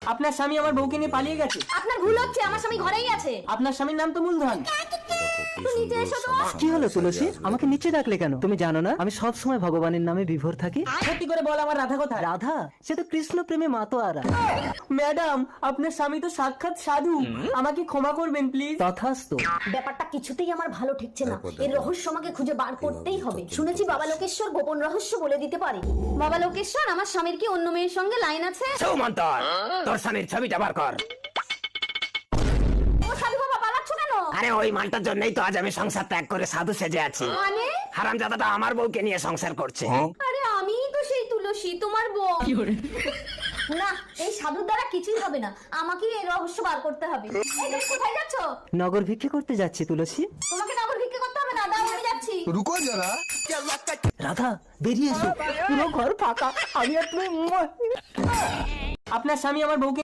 আপনার স্বামী আমার বউকে নিয়ে পালিয়ে গেছে। আপনার ভুল হচ্ছে, আমার স্বামী ঘরেই আছে। আপনার স্বামীর নাম তো মূলধন। নিচে এসো তো। কি হলো তুলসী, আমাকে নিচে ডাকলে কেন? তুমি জানো না আমি সব সময় ভগবানের নামে বিভোর থাকি। সত্যি করে বল, আমার রাধা কোথায়? রাধা সে তো কৃষ্ণ প্রেমে মাতোয়ারা। ম্যাডাম, আপনার স্বামী তো সাক্ষাৎ সাধু, আমাকে ক্ষমা করবেন প্লিজ। তথাস্তু। ব্যাপারটা কিছুতেই আমার ভালো ঠেকছে না। এর রহস্য আমাকে খুঁজে বার করতেই হবে। শুনেছি বাবা লোকেশ্বর গোপন রহস্য বলে দিতে পারে। বাবা লোকেশ্বর, আমার স্বামীর কি অন্য মেয়ের সঙ্গে লাইন আছে? সৌমন্তর, তোর স্বামীর ছবিটা বার কর। ও সাধু বাবা, পালাচ্ছ কেন? আরে ওই মালটার জন্যই তো আজ আমি সংসার ত্যাগ করে সাধু সেজে আছি। মানে? হারামজাদাটা আমার বউকে নিয়ে সংসার করছে। আরে আমিই তো সেই তুলসী, তোমার বউ। না, এই সাধুর দ্বারা কিছুই হবে না। আমাকে এই রহস্য বার করতে হবে। এই তুমি কোথায় যাচ্ছ? নগর ভিক্ষে করতে যাচ্ছি তুলসী। তোমাকে নগর ভিক্ষে করতে হবে না, দাও আমি যাচ্ছি। रुको जरा। রাধা বেরিয়ে এসো, পুরো ঘর ফাঁকা, আমি আর তুমি। আপনার স্বামী আমার বউকে